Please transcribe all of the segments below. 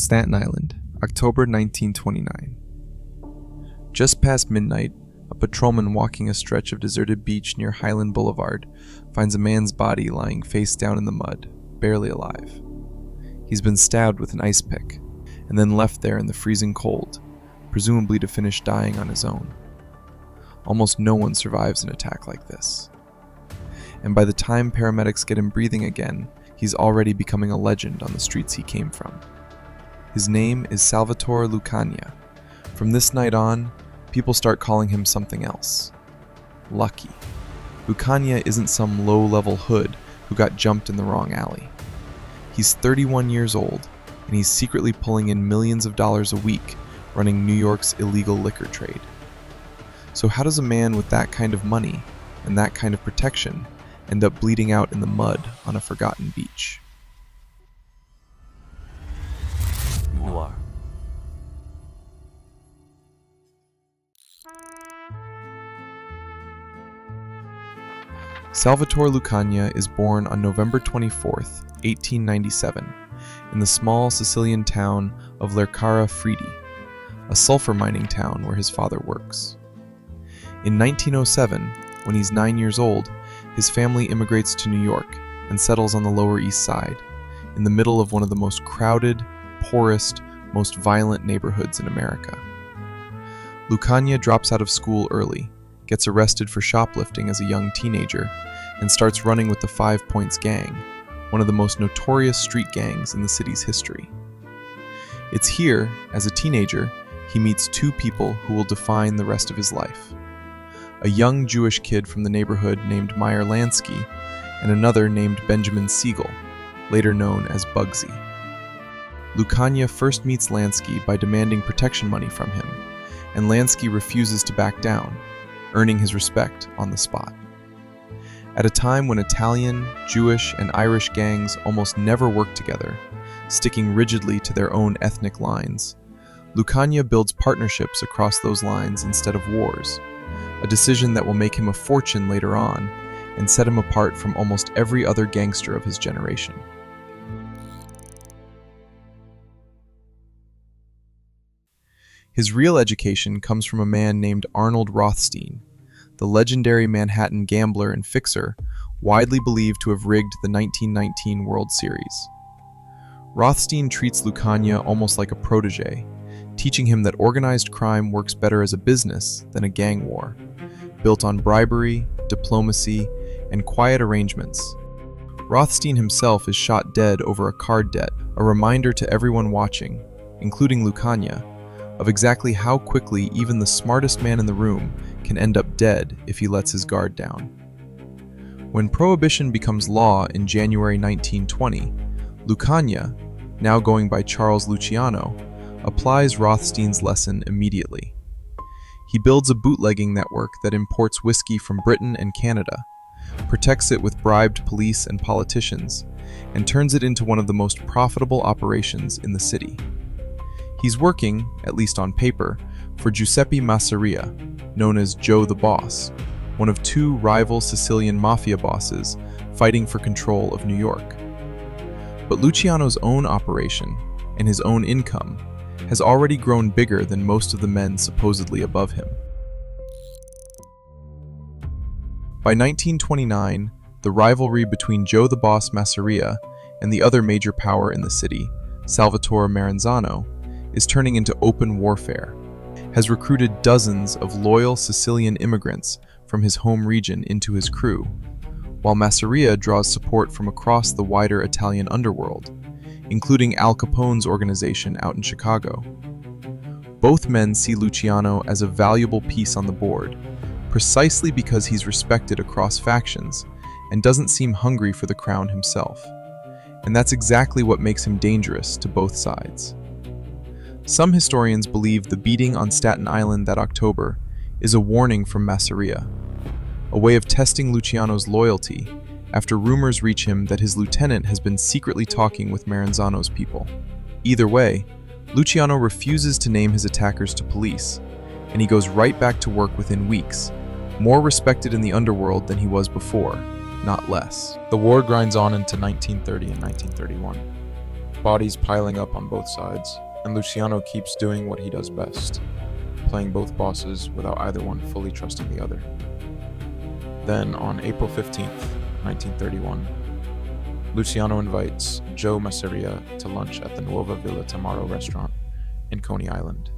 Staten Island, October 1929. Just past midnight, a patrolman walking a stretch of deserted beach near Highland Boulevard finds a man's body lying face down in the mud, barely alive. He's been stabbed with an ice pick, and then left there in the freezing cold, presumably to finish dying on his own. Almost no one survives an attack like this. And by the time paramedics get him breathing again, he's already becoming a legend on the streets he came from. His name is Salvatore Lucania. From this night on, people start calling him something else. Lucky. Lucania isn't some low-level hood who got jumped in the wrong alley. He's 31 years old, and he's secretly pulling in millions of dollars a week running New York's illegal liquor trade. So how does a man with that kind of money and that kind of protection end up bleeding out in the mud on a forgotten beach? Noir. Salvatore Lucania is born on November 24th, 1897, in the small Sicilian town of Lercara Fridi, a sulfur mining town where his father works. In 1907, when he's 9 years old, his family immigrates to New York and settles on the Lower East Side, in the middle of one of the most crowded, poorest, most violent neighborhoods in America. Lucania drops out of school early, gets arrested for shoplifting as a young teenager, and starts running with the 5 Points Gang, one of the most notorious street gangs in the city's history. It's here, as a teenager, he meets two people who will define the rest of his life. A young Jewish kid from the neighborhood named Meyer Lansky, and another named Benjamin Siegel, later known as Bugsy. Lucania first meets Lansky by demanding protection money from him, and Lansky refuses to back down, earning his respect on the spot. At a time when Italian, Jewish, and Irish gangs almost never work together, sticking rigidly to their own ethnic lines, Lucania builds partnerships across those lines instead of wars, a decision that will make him a fortune later on and set him apart from almost every other gangster of his generation. His real education comes from a man named Arnold Rothstein, the legendary Manhattan gambler and fixer, widely believed to have rigged the 1919 World Series. Rothstein treats Lucania almost like a protege, teaching him that organized crime works better as a business than a gang war, built on bribery, diplomacy, and quiet arrangements. Rothstein himself is shot dead over a card debt, a reminder to everyone watching, including Lucania, of exactly how quickly even the smartest man in the room can end up dead if he lets his guard down. When Prohibition becomes law in January 1920, Lucania, now going by Charles Luciano, applies Rothstein's lesson immediately. He builds a bootlegging network that imports whiskey from Britain and Canada, protects it with bribed police and politicians, and turns it into one of the most profitable operations in the city. He's working, at least on paper, for Giuseppe Masseria, known as Joe the Boss, one of two rival Sicilian mafia bosses fighting for control of New York. But Luciano's own operation, and his own income, has already grown bigger than most of the men supposedly above him. By 1929, the rivalry between Joe the Boss Masseria and the other major power in the city, Salvatore Maranzano, is turning into open warfare, has recruited dozens of loyal Sicilian immigrants from his home region into his crew, while Masseria draws support from across the wider Italian underworld, including Al Capone's organization out in Chicago. Both men see Luciano as a valuable piece on the board, precisely because he's respected across factions and doesn't seem hungry for the crown himself. And that's exactly what makes him dangerous to both sides. Some historians believe the beating on Staten Island that October is a warning from Masseria, a way of testing Luciano's loyalty after rumors reach him that his lieutenant has been secretly talking with Maranzano's people. Either way, Luciano refuses to name his attackers to police, and he goes right back to work within weeks, more respected in the underworld than he was before, not less. The war grinds on into 1930 and 1931. bodies piling up on both sides, and Luciano keeps doing what he does best, playing both bosses without either one fully trusting the other. Then, on April 15th, 1931, Luciano invites Joe Masseria to lunch at the Nuova Villa Tamaro restaurant in Coney Island.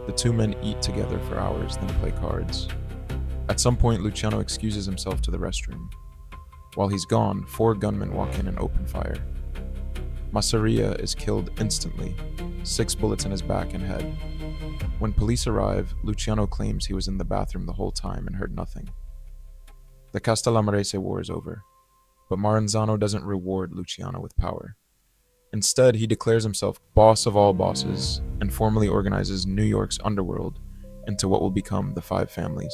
The two men eat together for hours, then play cards. At some point, Luciano excuses himself to the restroom. While he's gone, 4 gunmen walk in and open fire. Masseria is killed instantly, 6 bullets in his back and head. When police arrive, Luciano claims he was in the bathroom the whole time and heard nothing. The Castellamarese War is over, but Maranzano doesn't reward Luciano with power. Instead, he declares himself boss of all bosses and formally organizes New York's underworld into what will become the 5 families.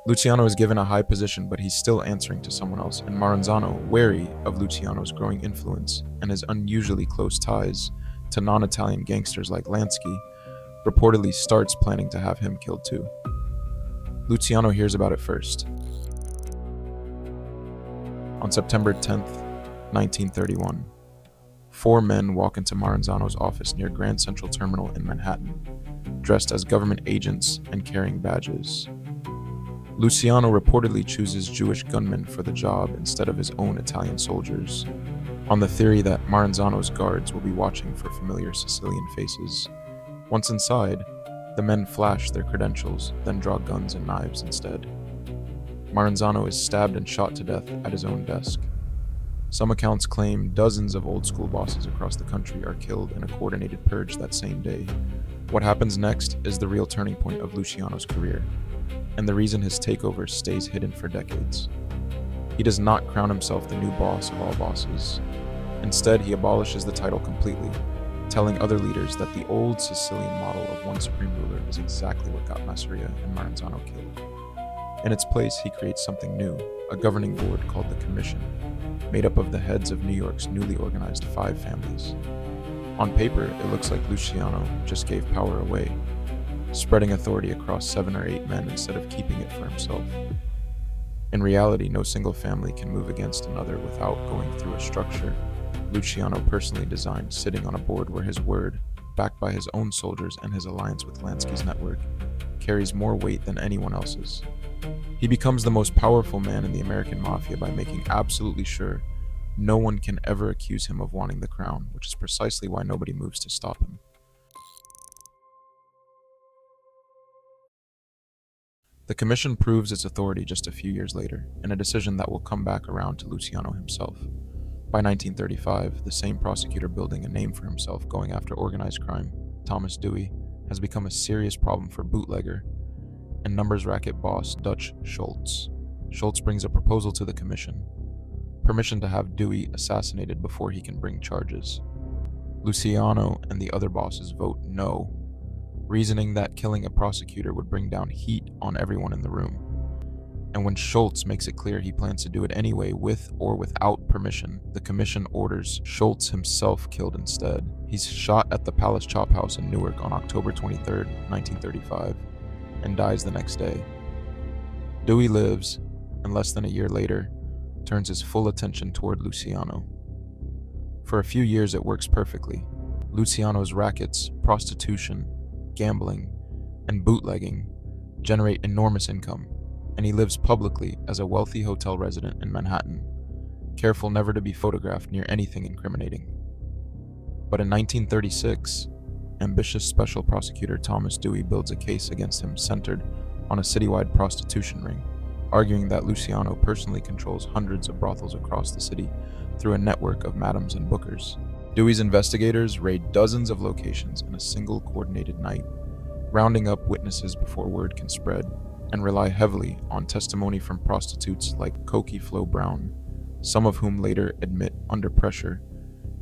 Luciano is given a high position, but he's still answering to someone else, and Maranzano, wary of Luciano's growing influence and his unusually close ties to non-Italian gangsters like Lansky, reportedly starts planning to have him killed too. Luciano hears about it first. On September 10th, 1931, 4 men walk into Maranzano's office near Grand Central Terminal in Manhattan, dressed as government agents and carrying badges. Luciano reportedly chooses Jewish gunmen for the job instead of his own Italian soldiers, on the theory that Maranzano's guards will be watching for familiar Sicilian faces. Once inside, the men flash their credentials, then draw guns and knives instead. Maranzano is stabbed and shot to death at his own desk. Some accounts claim dozens of old school bosses across the country are killed in a coordinated purge that same day. What happens next is the real turning point of Luciano's career, and the reason his takeover stays hidden for decades. He does not crown himself the new boss of all bosses. Instead, he abolishes the title completely, telling other leaders that the old Sicilian model of one supreme ruler is exactly what got Masseria and Maranzano killed. In its place, he creates something new, a governing board called the Commission, made up of the heads of New York's newly organized 5 families. On paper, it looks like Luciano just gave power away, spreading authority across 7 or 8 men instead of keeping it for himself. In reality, no single family can move against another without going through a structure Luciano personally designed, sitting on a board where his word, backed by his own soldiers and his alliance with Lansky's network, carries more weight than anyone else's. He becomes the most powerful man in the American Mafia by making absolutely sure no one can ever accuse him of wanting the crown, which is precisely why nobody moves to stop him. The commission proves its authority just a few years later, in a decision that will come back around to Luciano himself. By 1935, the same prosecutor building a name for himself going after organized crime, Thomas Dewey, has become a serious problem for bootlegger and numbers racket boss Dutch Schultz. Schultz brings a proposal to the commission, permission to have Dewey assassinated before he can bring charges. Luciano and the other bosses vote no, reasoning that killing a prosecutor would bring down heat on everyone in the room. And when Schultz makes it clear he plans to do it anyway with or without permission, the commission orders Schultz himself killed instead. He's shot at the Palace Chop House in Newark on October 23, 1935, and dies the next day. Dewey lives, and less than a year later, turns his full attention toward Luciano. For a few years it works perfectly. Luciano's rackets, prostitution, gambling, and bootlegging generate enormous income, and he lives publicly as a wealthy hotel resident in Manhattan, careful never to be photographed near anything incriminating. But in 1936, ambitious special prosecutor Thomas Dewey builds a case against him centered on a citywide prostitution ring, arguing that Luciano personally controls hundreds of brothels across the city through a network of madams and bookers. Dewey's investigators raid dozens of locations in a single coordinated night, rounding up witnesses before word can spread, and rely heavily on testimony from prostitutes like Cokie Flo Brown, some of whom later admit under pressure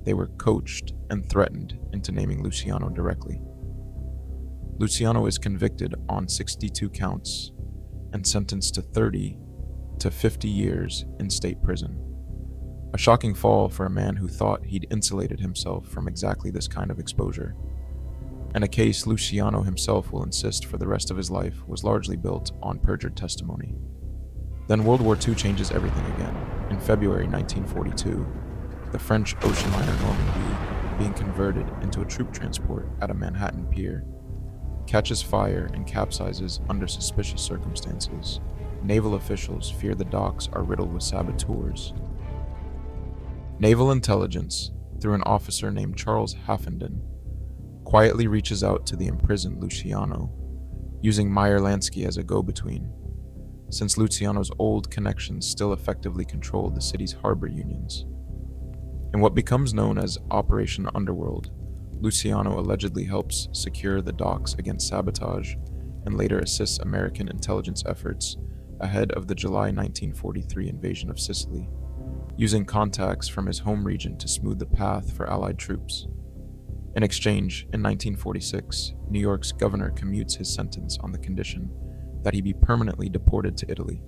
they were coached and threatened into naming Luciano directly. Luciano is convicted on 62 counts and sentenced to 30 to 50 years in state prison. A shocking fall for a man who thought he'd insulated himself from exactly this kind of exposure, and a case Luciano himself will insist for the rest of his life was largely built on perjured testimony. Then World War II changes everything again. In February 1942, the French ocean liner Normandy, being converted into a troop transport at a Manhattan pier, catches fire and capsizes under suspicious circumstances. Naval officials fear the docks are riddled with saboteurs. Naval intelligence, through an officer named Charles Haffenden, quietly reaches out to the imprisoned Luciano, using Meyer Lansky as a go-between, since Luciano's old connections still effectively controlled the city's harbor unions. In what becomes known as Operation Underworld, Luciano allegedly helps secure the docks against sabotage and later assists American intelligence efforts ahead of the July 1943 invasion of Sicily, using contacts from his home region to smooth the path for Allied troops. In exchange, in 1946, New York's governor commutes his sentence on the condition that he be permanently deported to Italy,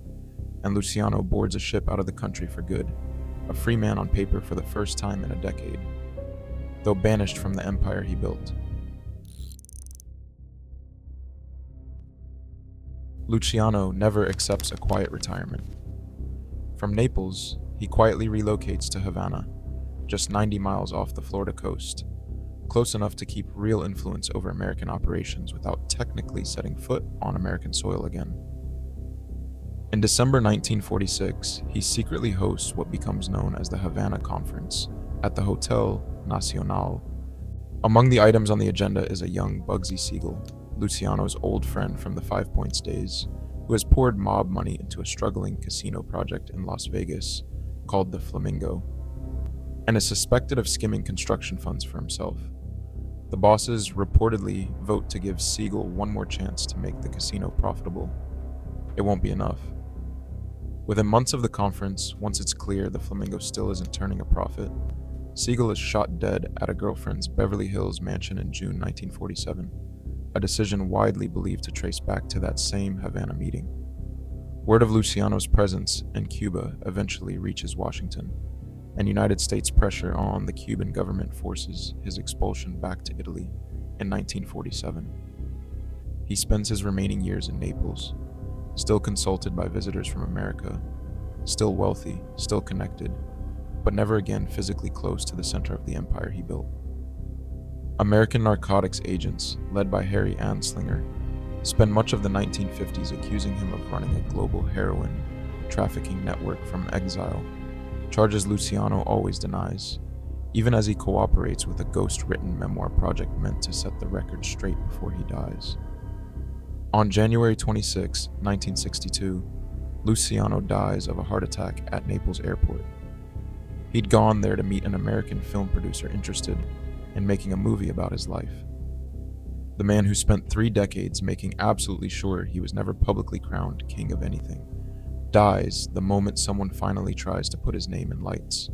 and Luciano boards a ship out of the country for good, a free man on paper for the first time in a decade, though banished from the empire he built. Luciano never accepts a quiet retirement. From Naples, he quietly relocates to Havana, just 90 miles off the Florida coast, close enough to keep real influence over American operations without technically setting foot on American soil again. In December 1946, he secretly hosts what becomes known as the Havana Conference at the Hotel Nacional. Among the items on the agenda is a young Bugsy Siegel, Luciano's old friend from the 5 Points days, who has poured mob money into a struggling casino project in Las Vegas called the Flamingo, and is suspected of skimming construction funds for himself. The bosses reportedly vote to give Siegel one more chance to make the casino profitable. It won't be enough. Within months of the conference, once it's clear the Flamingo still isn't turning a profit, Siegel is shot dead at a girlfriend's Beverly Hills mansion in June 1947, a decision widely believed to trace back to that same Havana meeting. Word of Luciano's presence in Cuba eventually reaches Washington, and United States pressure on the Cuban government forces his expulsion back to Italy in 1947. He spends his remaining years in Naples, still consulted by visitors from America, still wealthy, still connected, but never again physically close to the center of the empire he built. American narcotics agents, led by Harry Anslinger, spend much of the 1950s accusing him of running a global heroin trafficking network from exile, charges Luciano always denies, even as he cooperates with a ghost-written memoir project meant to set the record straight before he dies. On January 26, 1962, Luciano dies of a heart attack at Naples airport. He'd gone there to meet an American film producer interested in making a movie about his life. The man who spent 3 decades making absolutely sure he was never publicly crowned king of anything dies the moment someone finally tries to put his name in lights.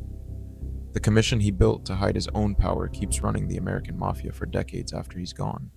The commission he built to hide his own power keeps running the American Mafia for decades after he's gone.